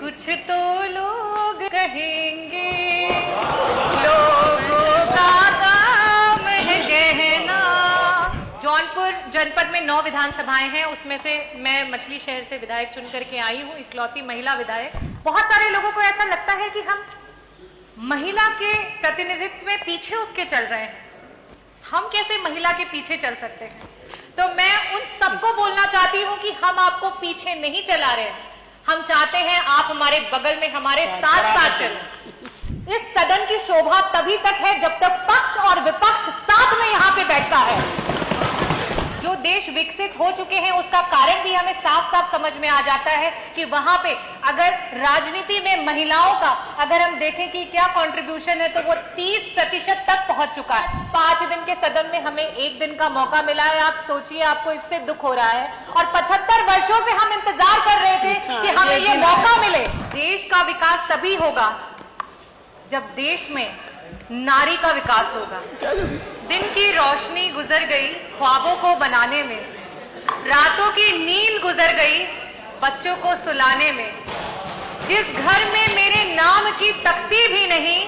कुछ तो लोग कहेंगे लोगों का काम है कहना। जौनपुर जनपद में 9 विधानसभाएं हैं, उसमें से मैं मछली शहर से विधायक चुन करके आई हूं, इकलौती महिला विधायक। बहुत सारे लोगों को ऐसा लगता है कि हम महिला के प्रतिनिधित्व में पीछे उसके चल रहे हैं। हम कैसे महिला के पीछे चल सकते हैं? तो मैं उन सबको बोलना चाहती हूं कि हम आपको पीछे नहीं चला रहे हैं। हम चाहते हैं आप हमारे बगल में हमारे साथ साथ चलें। इस सदन की शोभा तभी तक है जब तक पक्ष और विपक्ष साथ में यहां पे बैठता है। जो देश विकसित हो चुके हैं उसका कारण भी हमें साफ साफ समझ में आ जाता है कि वहां पे अगर राजनीति में महिलाओं का अगर हम देखें कि क्या कंट्रीब्यूशन है तो वो 30% तक पहुंच चुका है। 5 दिन के सदन में हमें 1 दिन का मौका मिला है। आप सोचिए, आपको इससे दुख हो रहा है और 75 वर्षों से हम इंतजार कर रहे थे कि हमें ये मौका मिले। देश का विकास तभी होगा जब देश में नारी का विकास होगा। दिन की रोशनी गुजर गई ख्वाबों को बनाने में, रातों की नींद गुजर गई बच्चों को सुलाने में। जिस घर में मेरे नाम की तख्ती भी नहीं,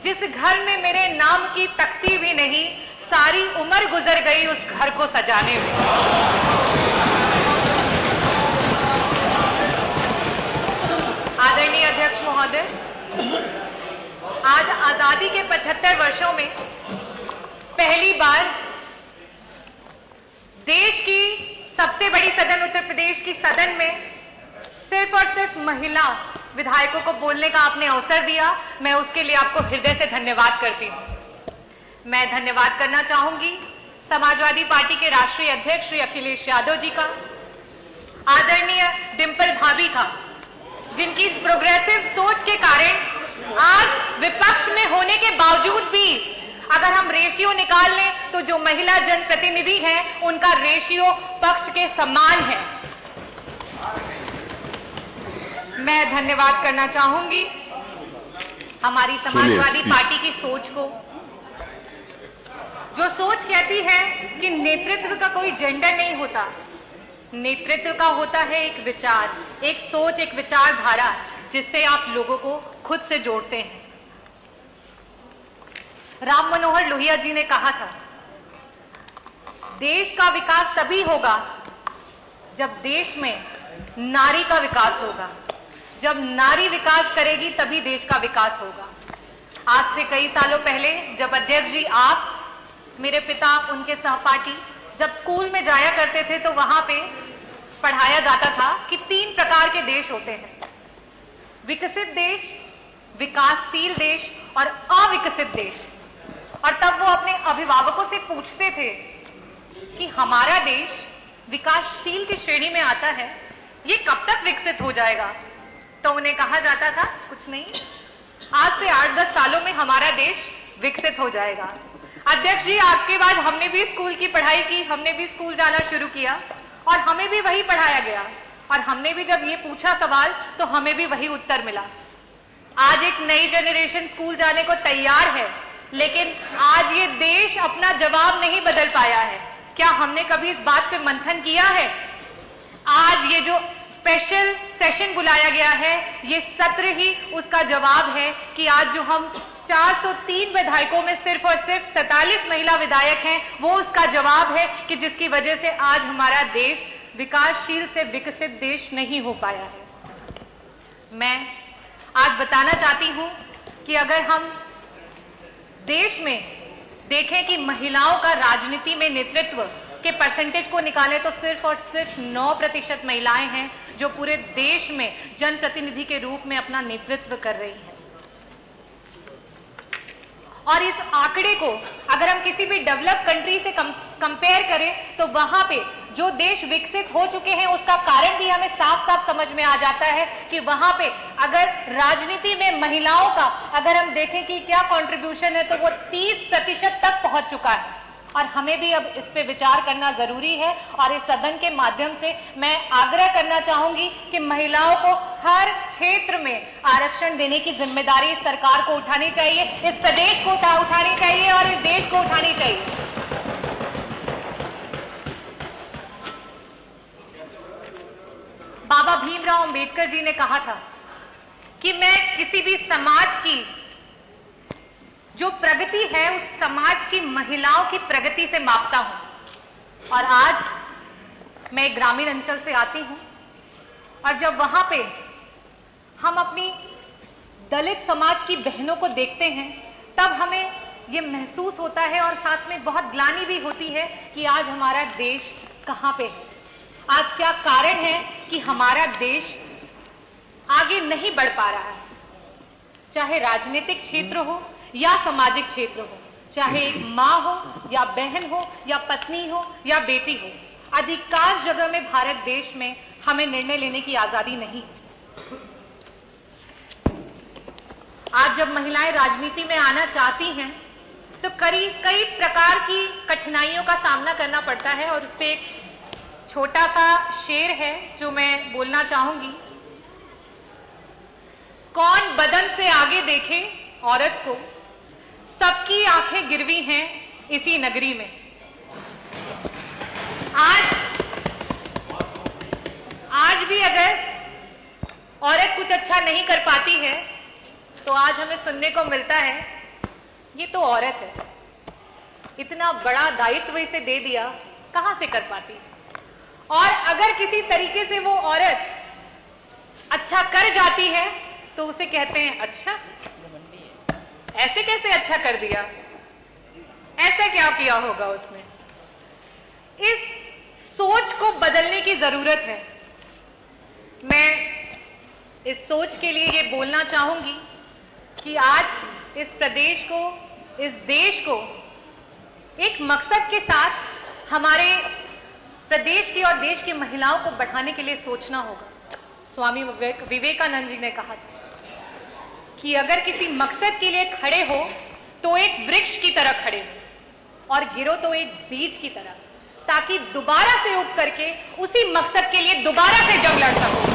जिस घर में मेरे नाम की तख्ती भी नहीं, सारी उम्र गुजर गई उस घर को सजाने में। आदरणीय अध्यक्ष महोदय, आज आजादी के 75 वर्षों में पहली बार देश की सबसे बड़ी सदन उत्तर प्रदेश की सदन में सिर्फ और सिर्फ महिला विधायकों को बोलने का आपने अवसर दिया। मैं उसके लिए आपको हृदय से धन्यवाद करती हूं। मैं धन्यवाद करना चाहूंगी समाजवादी पार्टी के राष्ट्रीय अध्यक्ष श्री अखिलेश यादव जी का, आदरणीय डिंपल भाभी का, जिनकी प्रोग्रेसिव सोच के कारण आज विपक्ष में होने के बावजूद भी अगर हम रेशियो निकाल लें तो जो महिला जनप्रतिनिधि हैं उनका रेशियो पक्ष के समान है। मैं धन्यवाद करना चाहूंगी हमारी समाजवादी पार्टी की सोच को, जो सोच कहती है कि नेतृत्व का कोई जेंडर नहीं होता, नेतृत्व का होता है एक विचार, एक सोच, एक विचारधारा जिससे आप लोगों को खुद से जोड़ते हैं। राम मनोहर लोहिया जी ने कहा था, देश का विकास तभी होगा जब देश में नारी का विकास होगा। जब नारी विकास करेगी तभी देश का विकास होगा। आज से कई सालों पहले जब अध्यक्ष जी आप, मेरे पिता, उनके सहपाठी जब स्कूल में जाया करते थे तो वहां पे पढ़ाया जाता था कि 3 प्रकार के देश होते हैं, विकसित देश, विकासशील देश और अविकसित देश। और तब वो अपने अभिभावकों से पूछते थे कि हमारा देश विकासशील की श्रेणी में आता है, ये कब तक विकसित हो जाएगा? तो उन्हें कहा जाता था कुछ नहीं, आज से 8-10 सालों में हमारा देश विकसित हो जाएगा। अध्यक्ष जी, आपके बाद हमने भी स्कूल की पढ़ाई की, हमने भी स्कूल जाना शुरू किया और हमें भी वही पढ़ाया गया और हमने भी जब ये पूछा सवाल तो हमें भी वही उत्तर मिला। आज एक नई जनरेशन स्कूल जाने को तैयार है, लेकिन आज ये देश अपना जवाब नहीं बदल पाया है। क्या हमने कभी इस बात पे मंथन किया है? आज ये जो स्पेशल सेशन बुलाया गया है, ये सत्र ही उसका जवाब है कि आज जो हम 403 विधायकों में सिर्फ और सिर्फ 47 महिला विधायक हैं, वो उसका जवाब है कि जिसकी वजह से आज हमारा देश विकासशील से विकसित देश नहीं हो पाया है। मैं आज बताना चाहती हूं कि अगर हम देश में देखें कि महिलाओं का राजनीति में नेतृत्व के परसेंटेज को निकालें तो सिर्फ और सिर्फ 9% महिलाएं हैं जो पूरे देश में जनप्रतिनिधि के रूप में अपना नेतृत्व कर रही हैं। और इस आंकड़े को अगर हम किसी भी डेवलप कंट्री से कंपेयर करें तो वहां पे जो देश विकसित हो चुके हैं उसका कारण भी हमें साफ साफ समझ में आ जाता है कि वहां पे अगर राजनीति में महिलाओं का अगर हम देखें कि क्या कंट्रीब्यूशन है तो वो 30% तक पहुंच चुका है। और हमें भी अब इस पे विचार करना जरूरी है और इस सदन के माध्यम से मैं आग्रह करना चाहूंगी कि महिलाओं को हर क्षेत्र में आरक्षण देने की जिम्मेदारी इस सरकार को उठानी चाहिए, इस प्रदेश को उठानी चाहिए और इस देश को उठानी चाहिए। बाबा भीमराव अंबेडकर जी ने कहा था कि मैं किसी भी समाज की जो प्रगति है उस समाज की महिलाओं की प्रगति से मापता हूं। और आज मैं एक ग्रामीण अंचल से आती हूं और जब वहां पे हम अपनी दलित समाज की बहनों को देखते हैं तब हमें ये महसूस होता है और साथ में बहुत ग्लानि भी होती है कि आज हमारा देश कहां पे है, आज क्या कारण है कि हमारा देश आगे नहीं बढ़ पा रहा है। चाहे राजनीतिक क्षेत्र हो या सामाजिक क्षेत्र हो, चाहे एक मां हो या बहन हो या पत्नी हो या बेटी हो, अधिकांश जगह में भारत देश में हमें निर्णय लेने की आजादी नहीं है। आज जब महिलाएं राजनीति में आना चाहती हैं तो कई प्रकार की कठिनाइयों का सामना करना पड़ता है और उस पर एक छोटा सा शेर है जो मैं बोलना चाहूंगी। कौन बदन से आगे देखे औरत को, सबकी आंखें गिरवी हैं इसी नगरी में। आज भी अगर औरत कुछ अच्छा नहीं कर पाती है तो आज हमें सुनने को मिलता है ये तो औरत है, इतना बड़ा दायित्व इसे दे दिया, कहां से कर पाती। और अगर किसी तरीके से वो औरत अच्छा कर जाती है तो उसे कहते हैं अच्छा, ऐसे कैसे अच्छा कर दिया, ऐसा क्या किया होगा उसने। इस सोच को बदलने की जरूरत है। मैं इस सोच के लिए ये बोलना चाहूंगी कि आज इस प्रदेश को, इस देश को एक मकसद के साथ हमारे प्रदेश की और देश की महिलाओं को बढ़ाने के लिए सोचना होगा। स्वामी विवेकानंद जी ने कहा था कि अगर किसी मकसद के लिए खड़े हो तो एक वृक्ष की तरह खड़े हो और गिरो तो एक बीज की तरह, ताकि दोबारा से उग करके उसी मकसद के लिए दोबारा से जंग लड़ सको।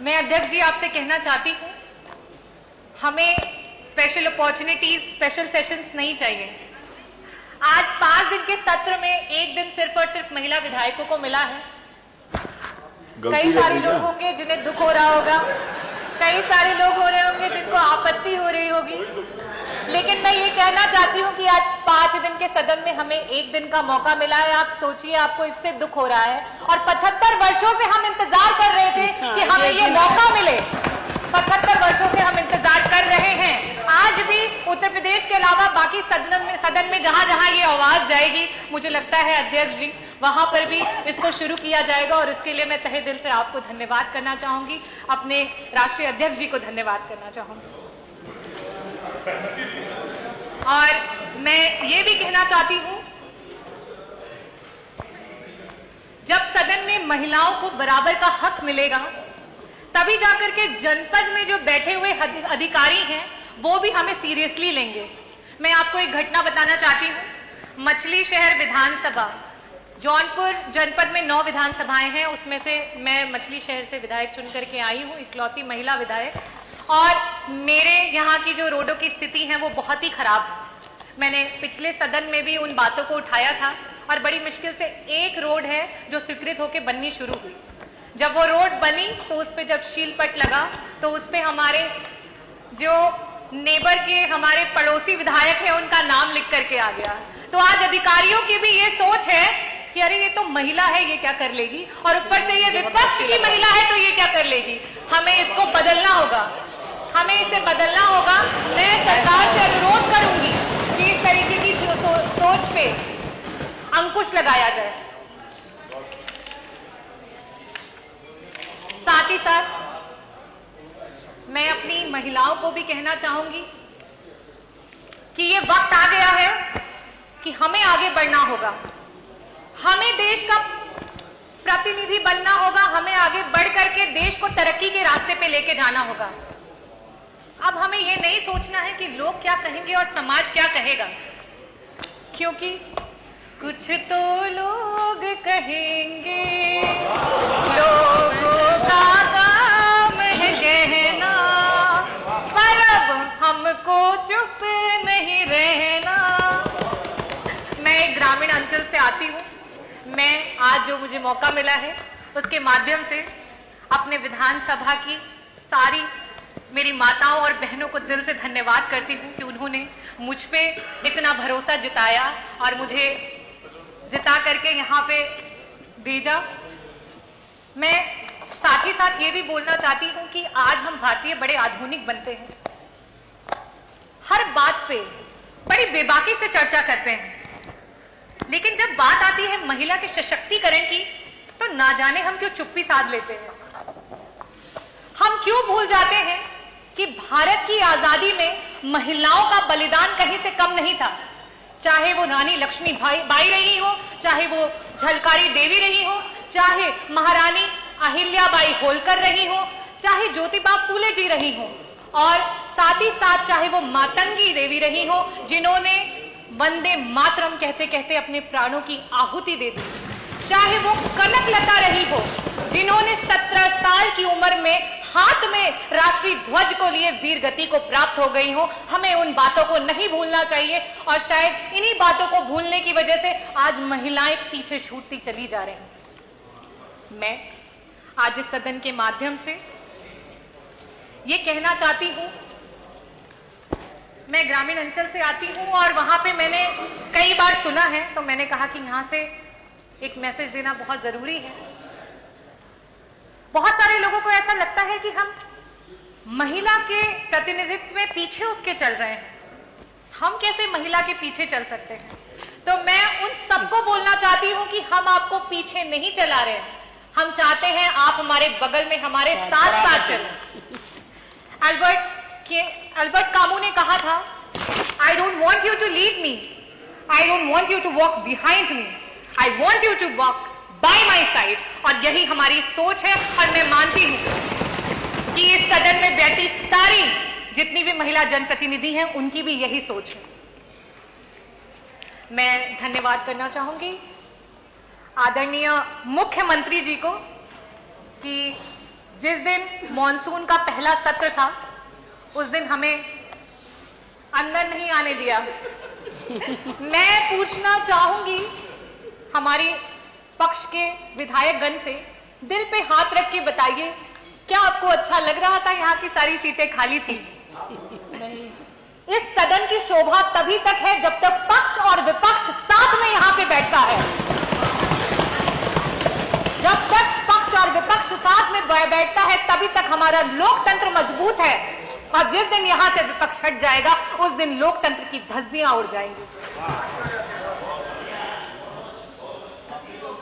मैं अध्यक्ष जी आपसे कहना चाहती हूं, हमें स्पेशल अपॉर्चुनिटीज, स्पेशल सेशंस नहीं चाहिए। आज 5 दिन के सत्र में एक दिन सिर्फ और सिर्फ महिला विधायकों को मिला है। कई सारे लोग होंगे जिन्हें दुख हो रहा होगा, कई सारे लोग हो रहे होंगे जिनको आपत्ति हो रही होगी, लेकिन मैं ये कहना चाहती हूं कि आज 5 दिन के सदन में हमें एक दिन का मौका मिला है। आप सोचिए, आपको इससे दुख हो रहा है और 75 वर्षों से हम इंतजार कर रहे थे कि हमें ये मौका मिले। 75 वर्षों से हम इंतजार कर रहे हैं। आज भी उत्तर प्रदेश के अलावा बाकी सदन में जहां जहां ये आवाज जाएगी, मुझे लगता है अध्यक्ष जी वहां पर भी इसको शुरू किया जाएगा और इसके लिए मैं तहे दिल से आपको धन्यवाद करना चाहूंगी, अपने राष्ट्रीय अध्यक्ष जी को धन्यवाद करना चाहूंगी। और मैं ये भी कहना चाहती हूं, जब सदन में महिलाओं को बराबर का हक मिलेगा तभी जाकर के जनपद में जो बैठे हुए अधिकारी हैं वो भी हमें सीरियसली लेंगे। मैं आपको एक घटना बताना चाहती हूं। मछली शहर विधानसभा, जौनपुर जनपद में 9 विधानसभाएं हैं, उसमें से मैं मछली शहर से विधायक चुन करके आई हूं, इकलौती महिला विधायक। और मेरे यहाँ की जो रोडों की स्थिति है वो बहुत ही खराब है। मैंने पिछले सदन में भी उन बातों को उठाया था और बड़ी मुश्किल से एक रोड है जो स्वीकृत होकर बननी शुरू हुई। जब वो रोड बनी तो उस पे जब शीलपट लगा तो उस पे हमारे जो नेबर के, हमारे पड़ोसी विधायक हैं, उनका नाम लिख करके आ गया। तो आज अधिकारियों की भी ये सोच है कि अरे ये तो महिला है, ये क्या कर लेगी, और ऊपर से ये विपक्ष की महिला है तो ये क्या कर लेगी। हमें इसको बदलना होगा, हमें इसे बदलना होगा। मैं सरकार से अनुरोध करूंगी कि इस तरीके की सोच पे अंकुश लगाया जाए। साथ ही साथ मैं अपनी महिलाओं को भी कहना चाहूंगी कि ये वक्त आ गया है कि हमें आगे बढ़ना होगा, हमें देश का प्रतिनिधि बनना होगा, हमें आगे बढ़ करके देश को तरक्की के रास्ते पे लेके जाना होगा। अब हमें ये नहीं सोचना है कि लोग क्या कहेंगे और समाज क्या कहेगा, क्योंकि कुछ तो लोग कहेंगे, लोगों का काम है कहना, पर अब हमको चुप नहीं रहना। मैं एक ग्रामीण अंचल से आती हूँ। मैं आज जो मुझे मौका मिला है उसके माध्यम से अपने विधानसभा की सारी मेरी माताओं और बहनों को दिल से धन्यवाद करती हूं कि उन्होंने मुझ पे इतना भरोसा जताया और मुझे जिता करके यहाँ पे भेजा। मैं साथ ही साथ ये भी बोलना चाहती हूं कि आज हम भारतीय बड़े आधुनिक बनते हैं, हर बात पे बड़ी बेबाकी से चर्चा करते हैं, लेकिन जब बात आती है महिला के सशक्तिकरण की तो ना जाने हम क्यों चुप्पी साध लेते हैं। हम क्यों भूल जाते हैं कि भारत की आजादी में महिलाओं का बलिदान कहीं से कम नहीं था, चाहे वो रानी लक्ष्मीबाई रही हो, चाहे वो झलकारी देवी रही हो, चाहे महारानी अहिल्याबाई होलकर रही हो, चाहे ज्योतिबा फूले जी रही हो, और साथ ही साथ चाहे वो मातंगी देवी रही हो जिन्होंने वंदे मातरम कहते कहते अपने प्राणों की आहुति दे दी, चाहे वो कनकलता रही हो जिन्होंने 17 साल की उम्र में हाथ में राष्ट्रीय ध्वज को लिए वीर गति को प्राप्त हो गई हो। हमें उन बातों को नहीं भूलना चाहिए और शायद इन्हीं बातों को भूलने की वजह से आज महिलाएं पीछे छूटती चली जा रही हैं। मैं आज इस सदन के माध्यम से ये कहना चाहती हूं, मैं ग्रामीण अंचल से आती हूं और वहां पे मैंने कई बार सुना है, तो मैंने कहा कि यहां से एक मैसेज देना बहुत जरूरी है। बहुत सारे लोगों को ऐसा लगता है कि हम महिला के प्रतिनिधित्व में पीछे उसके चल रहे हैं, हम कैसे महिला के पीछे चल सकते हैं। तो मैं उन सबको बोलना चाहती हूं कि हम आपको पीछे नहीं चला रहे हैं, हम चाहते हैं आप हमारे बगल में हमारे साथ साथ चलें। अल्बर्ट कामू ने कहा था, I don't want you to lead me, I don't want you to walk behind me, I want you to walk by my side. और यही हमारी सोच है और मैं मानती हूं कि इस सदन में बैठी सारी जितनी भी महिला जनप्रतिनिधि हैं उनकी भी यही सोच है। मैं धन्यवाद करना चाहूंगी आदरणीय मुख्यमंत्री जी को कि जिस दिन मॉनसून का पहला सत्र था उस दिन हमें अंदर नहीं आने दिया। मैं पूछना चाहूंगी हमारी पक्ष के विधायकगण से, दिल पे हाथ रख के बताइए, क्या आपको अच्छा लग रहा था यहाँ की सारी सीटें खाली थी? नहीं। इस सदन की शोभा तभी तक है जब तक पक्ष और विपक्ष साथ में यहाँ पे बैठता है। जब तक पक्ष और विपक्ष साथ में बैठता है तभी तक हमारा लोकतंत्र मजबूत है, और जिस दिन यहां से विपक्ष हट जाएगा उस दिन लोकतंत्र की धज्जियां उड़ जाएंगी।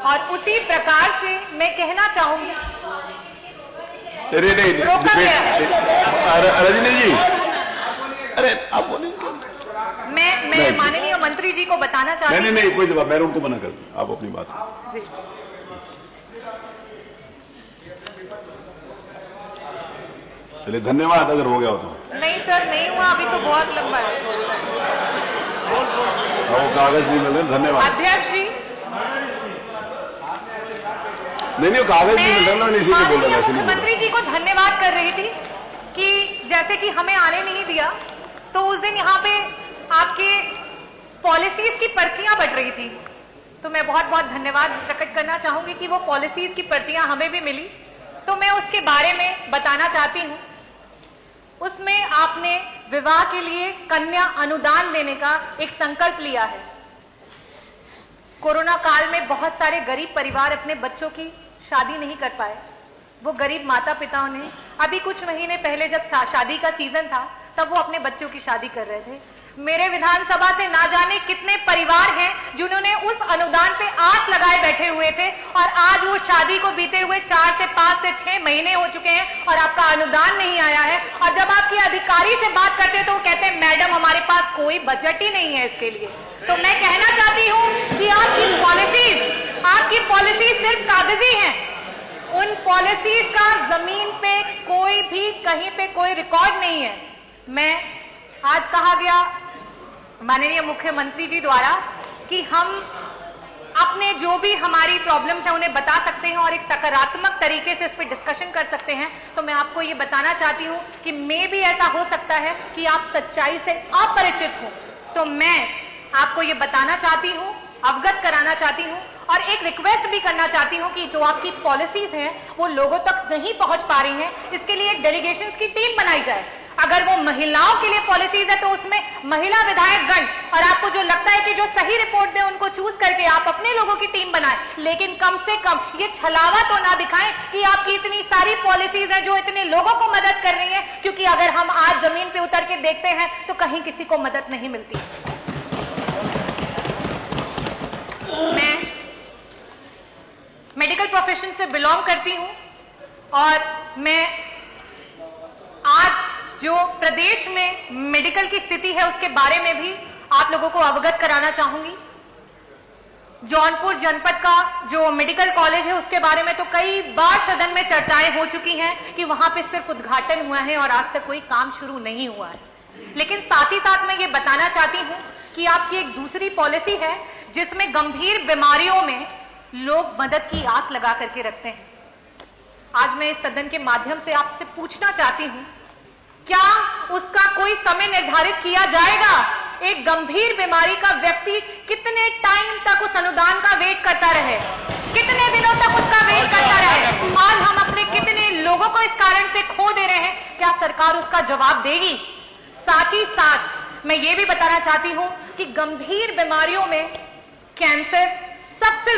और उसी प्रकार से मैं कहना चाहूंगी, रोका गया है। रजनी जी, अरे आप बोलिए। मैं माननीय मंत्री जी को बताना चाहती हूँ। नहीं, कोई जवाब, मैं उनको मना कर दूं, आप अपनी बात जी। चलिए, धन्यवाद। अगर हो गया हो तो। नहीं सर, नहीं हुआ, अभी तो बहुत लंबा है। वो कागज नहीं मिल रहे। धन्यवाद अध्यक्ष जी। नहीं, कागज नहीं मिल रहा, इसी को बोल रहा। मुख्यमंत्री जी को धन्यवाद कर रही थी कि जैसे कि हमें आने नहीं दिया, तो उस दिन यहाँ पे आपके पॉलिसीज की पर्चियां बट रही थी, तो मैं बहुत बहुत धन्यवाद प्रकट करना चाहूंगी कि वो पॉलिसीज की पर्चियां हमें भी मिली। तो मैं उसके बारे में बताना चाहती हूं। उसमें आपने विवाह के लिए कन्या अनुदान देने का एक संकल्प लिया है। कोरोना काल में बहुत सारे गरीब परिवार अपने बच्चों की शादी नहीं कर पाए। वो गरीब माता पिताओं ने अभी कुछ महीने पहले जब शादी का सीजन था तब वो अपने बच्चों की शादी कर रहे थे। मेरे विधानसभा से ना जाने कितने परिवार हैं जिन्होंने उस अनुदान पे आस लगाए बैठे हुए थे, और आज वो शादी को बीते हुए 4 से 5 से 6 महीने हो चुके हैं और आपका अनुदान नहीं आया है। और जब आपके अधिकारी से बात करते हैं तो वो कहते हैं मैडम हमारे पास कोई बजट ही नहीं है इसके लिए। तो मैं कहना चाहती हूं कि आपकी पॉलिसीज सिर्फ कागजी हैं, उन पॉलिसीज का जमीन पे कोई भी कहीं पे कोई रिकॉर्ड नहीं है। मैं आज कहा गया माननीय मुख्यमंत्री जी द्वारा कि हम अपने जो भी हमारी प्रॉब्लम्स हैं उन्हें बता सकते हैं और एक सकारात्मक तरीके से इस पर डिस्कशन कर सकते हैं। तो मैं आपको ये बताना चाहती हूं कि मे भी ऐसा हो सकता है कि आप सच्चाई से अपरिचित हो, तो मैं आपको ये बताना चाहती हूं अवगत कराना चाहती हूं और एक रिक्वेस्ट भी करना चाहती हूं कि जो आपकी पॉलिसीज हैं वो लोगों तक नहीं पहुंच पा रही हैं, इसके लिए एक डेलीगेशंस की टीम बनाई जाए। अगर वो महिलाओं के लिए पॉलिसीज है तो उसमें महिला विधायक गण, और आपको जो लगता है कि जो सही रिपोर्ट दे उनको चूज करके आप अपने लोगों की टीम बनाएं, लेकिन कम से कम ये छलावा तो ना दिखाएं कि आपकी इतनी सारी पॉलिसीज हैं जो इतने लोगों को मदद कर रही हैं, क्योंकि अगर हम आज जमीन पे उतर के देखते हैं तो कहीं किसी को मदद नहीं मिलती। मैं मेडिकल प्रोफेशन से बिलोंग करती हूं और मैं आज जो प्रदेश में मेडिकल की स्थिति है उसके बारे में भी आप लोगों को अवगत कराना चाहूंगी। जौनपुर जनपद का जो मेडिकल कॉलेज है उसके बारे में तो कई बार सदन में चर्चाएं हो चुकी हैं कि वहां पे सिर्फ उद्घाटन हुआ है और आज तक कोई काम शुरू नहीं हुआ है। लेकिन साथ ही साथ मैं ये बताना चाहती हूं कि आपकी एक दूसरी पॉलिसी है जिसमें गंभीर बीमारियों में लोग मदद की आस लगा करके रखते हैं। आज मैं इस सदन के माध्यम से आपसे पूछना चाहती हूं, क्या उसका कोई समय निर्धारित किया जाएगा? एक गंभीर बीमारी का व्यक्ति कितने टाइम तक उस अनुदान का वेट करता रहे, कितने दिनों तक उसका वेट करता रहे? आज हम अपने कितने लोगों को इस कारण से खो दे रहे हैं, क्या सरकार उसका जवाब देगी? साथ ही साथ मैं ये भी बताना चाहती हूं कि गंभीर बीमारियों में कैंसर सबसे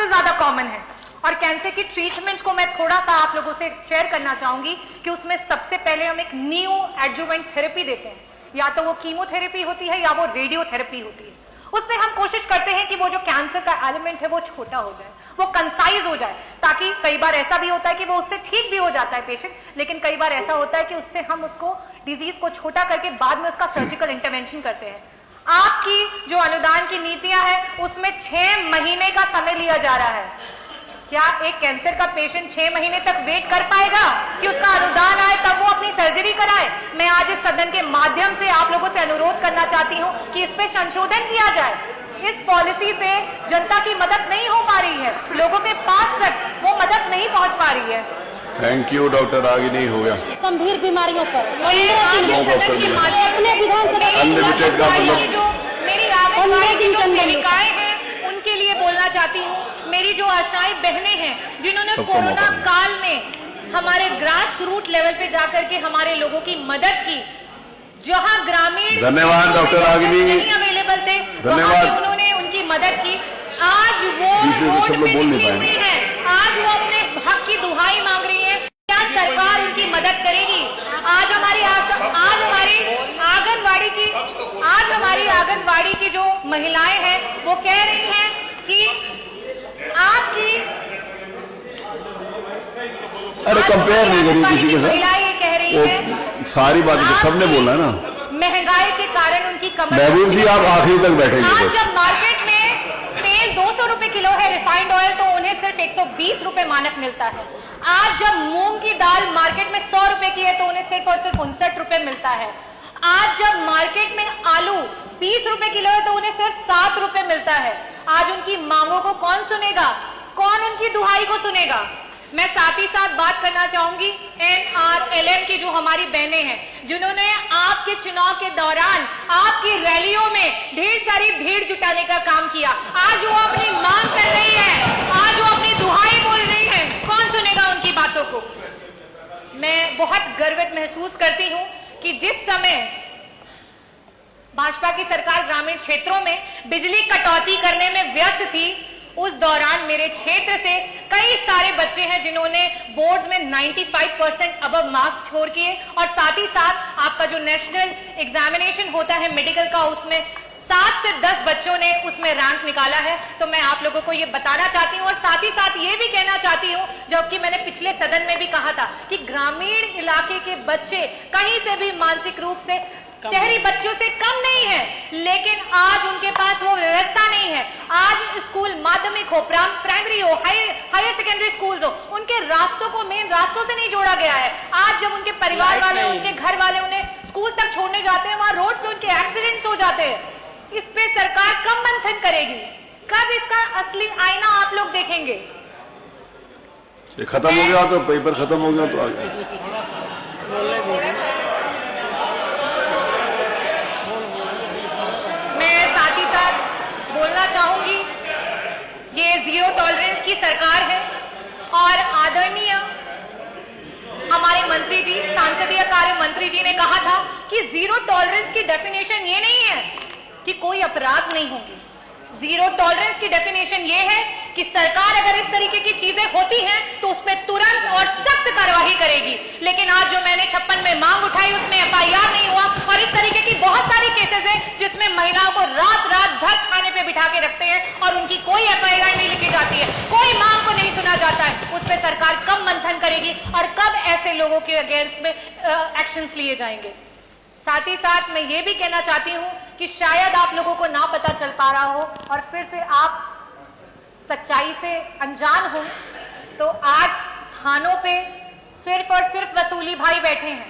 ज्यादा कॉमन है और कैंसर की ट्रीटमेंट को मैं थोड़ा सा आप लोगों से शेयर करना चाहूंगी कि उसमें सबसे पहले हम एक न्यू एडजुवेंट थेरेपी देते हैं, या तो वो कीमोथेरेपी होती है या वो रेडियोथेरेपी होती है। उसमें हम कोशिश करते हैं कि वो जो कैंसर का एलिमेंट है वो छोटा हो जाए, वो कंसाइज हो जाए, ताकि कई बार ऐसा भी होता है कि वो उससे ठीक भी हो जाता है पेशेंट, लेकिन कई बार ऐसा होता है कि उससे हम उसको डिजीज को छोटा करके बाद में उसका सर्जिकल इंटरवेंशन करते हैं। आपकी जो अनुदान की नीतियां हैं उसमें 6 महीने का समय लिया जा रहा है। क्या एक कैंसर का पेशेंट 6 महीने तक वेट कर पाएगा कि उसका अनुदान आए तब वो अपनी सर्जरी कराए? मैं आज इस सदन के माध्यम से आप लोगों से अनुरोध करना चाहती हूं कि इस पे संशोधन किया जाए। इस पॉलिसी से जनता की मदद नहीं हो पा रही है, लोगों के पास तक वो मदद नहीं पहुंच पा रही है। थैंक यू डॉक्टर, आगे नहीं हो गया। गंभीर बीमारियों पर अनलिमिटेड का मतलब जो मेरी आंगनबाड़ी की जो सेविकाएं हैं उनके लिए बोलना चाहती हूँ, मेरी जो आशाएं बहनें हैं जिन्होंने कोरोना काल में हमारे ग्रास रूट लेवल पे जाकर के हमारे लोगों की मदद की, जहां ग्रामीण धन्यवाद डॉक्टर रागिनी, नहीं अवेलेबल थे, धन्यवाद, उन्होंने उनकी मदद की। आज वो रोड पे निकली हुई है, आज वो अपने हक की दुहाई मांग रही है। क्या सरकार उनकी मदद करेगी? आज हमारी आंगनबाड़ी की जो महिलाएं हैं वो कह रही हैं कि आपकी, अरे कंपेयर नहीं करिए किसी के साथ, महिलाएं ये कह रही है, सारी बातें तो सबने बोलना है ना। महंगाई के कारण उनकी कमर, महबूब जी आप आखिरी तक बैठेंगे। आज जब मार्केट में तेल 200 रुपए किलो है रिफाइंड ऑयल, तो उन्हें सिर्फ 120 रुपए मानक मिलता है। आज जब मूंग की दाल मार्केट में 100 रुपए की है तो उन्हें सिर्फ और सिर्फ 59 रुपए मिलता है। आज जब मार्केट में आलू 30 रुपए किलो है तो उन्हें सिर्फ 7 रुपए मिलता है। आज उनकी मांगों को कौन सुनेगा? कौन उनकी दुहाई को सुनेगा? मैं साथ ही साथ बात करना चाहूंगी NRLM की जो हमारी बहनें हैं, जिन्होंने आपके चुनाव के दौरान आपकी रैलियों में ढेर सारी भीड़ जुटाने का काम किया। आज वो अपनी मांग कर रही है, आज वो अपनी दुहाई बोल रही है, कौन सुनेगा उनकी बातों को? मैं बहुत गर्वित महसूस करती हूं कि जिस समय भाजपा की सरकार ग्रामीण क्षेत्रों में बिजली कटौती करने में व्यस्त थी, उस दौरान मेरे क्षेत्र से कई सारे बच्चे हैं जिन्होंने बोर्ड में 95% अबव मार्क्स स्कोर किए, और साथ ही साथ आपका जो नेशनल एग्जामिनेशन होता है मेडिकल का, उसमें 7 से 10 बच्चों ने उसमें रैंक निकाला है। तो मैं आप लोगों को ये बताना चाहती हूँ और साथ ही साथ ये भी कहना चाहती हूँ, जबकि मैंने पिछले सदन में भी कहा था कि ग्रामीण इलाके के बच्चे कहीं से भी मानसिक रूप से शहरी बच्चों से कम नहीं है, लेकिन आज उनके पास वो व्यवस्था नहीं है। आज स्कूल माध्यमिक हो, प्राइमरी हो, हायर सेकेंडरी स्कूल हो, उनके रास्तों को मेन रास्तों से नहीं जोड़ा गया है। आज जब उनके परिवार वाले, उनके घर वाले उन्हें स्कूल तक छोड़ने जाते हैं, वहां रोड पे उनके एक्सीडेंट्स हो जाते हैं। इस पे सरकार कब मंथन करेगी? कब इसका असली आईना आप लोग देखेंगे? ये खत्म हो गया तो पेपर खत्म हो गया तो आगे बोलना चाहूंगी, ये जीरो टॉलरेंस की सरकार है और आदरणीय हमारे मंत्री जी, सांसदीय कार्य मंत्री जी ने कहा था कि जीरो टॉलरेंस की डेफिनेशन ये नहीं है कि कोई अपराध नहीं होंगे। जीरो टॉलरेंस की डेफिनेशन ये है कि सरकार अगर इस तरीके की चीजें होती हैं तो उस पर तुरंत और सख्त कार्रवाई करेगी। लेकिन आज जो मैंने 56 में मांग उठाई उसमें FIR नहीं हुआ और इस तरीके की बहुत सारी केसेस हैं जिसमें महिलाओं को रात रात भर थाने पे बिठा के रखते हैं और उनकी कोई FIR नहीं लिखी जाती है, कोई मांग को नहीं सुना जाता है। उस पर सरकार कब मंथन करेगी और कब ऐसे लोगों के अगेंस्ट में एक्शंस लिए जाएंगे। साथ ही साथ मैं ये भी कहना चाहती हूं कि शायद आप लोगों को ना पता चल पा रहा हो और फिर से आप सच्चाई से अनजान हो, तो आज थानों पे सिर्फ और सिर्फ वसूली भाई बैठे हैं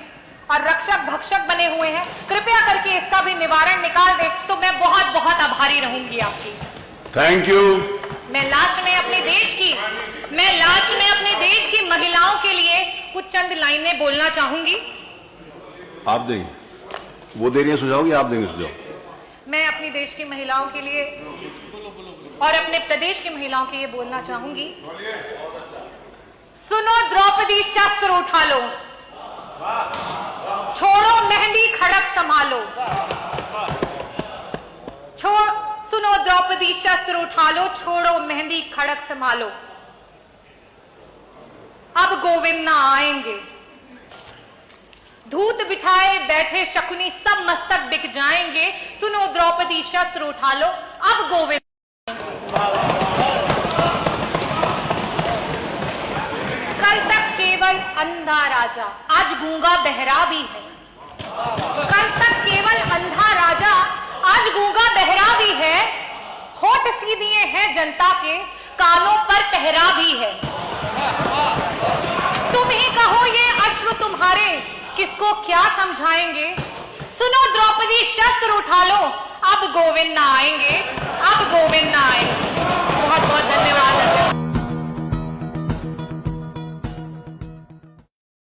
और रक्षक भक्षक बने हुए हैं। कृपया करके इसका भी निवारण निकाल दे तो मैं बहुत बहुत आभारी रहूंगी आपकी। Thank you. मैं लास्ट में अपने देश की महिलाओं के लिए कुछ चंद लाइनें बोलना चाहूंगी। आप देंगे, वो दे रही है सुझाव या आप देंगे सुझाव? मैं अपनी देश की महिलाओं के लिए और अपने प्रदेश की महिलाओं के लिए बोलना चाहूंगी। सुनो द्रौपदी शस्त्र उठा लो, छोड़ो मेहंदी खड़क संभालो। सुनो द्रौपदी शस्त्र उठा लो, छोड़ो मेहंदी खड़क संभालो। अब गोविंद ना आएंगे, धूत बिछाए बैठे शकुनी सब मस्तक बिक जाएंगे। सुनो द्रौपदी शस्त्र उठा लो, अब गोविंद। कल तक केवल अंधा राजा, आज गूंगा बहरा भी है। कल तक केवल अंधा राजा, आज गूंगा बहरा भी है। होठ सी दिए हैं जनता के, कानों पर पहरा भी है। तुम ही कहो ये अश्व तुम्हारे, किसको क्या समझाएंगे। सुनो द्रौपदी शस्त्र उठा लो, अब गोविंद ना आएंगे, अब गोविंद ना आएंगे।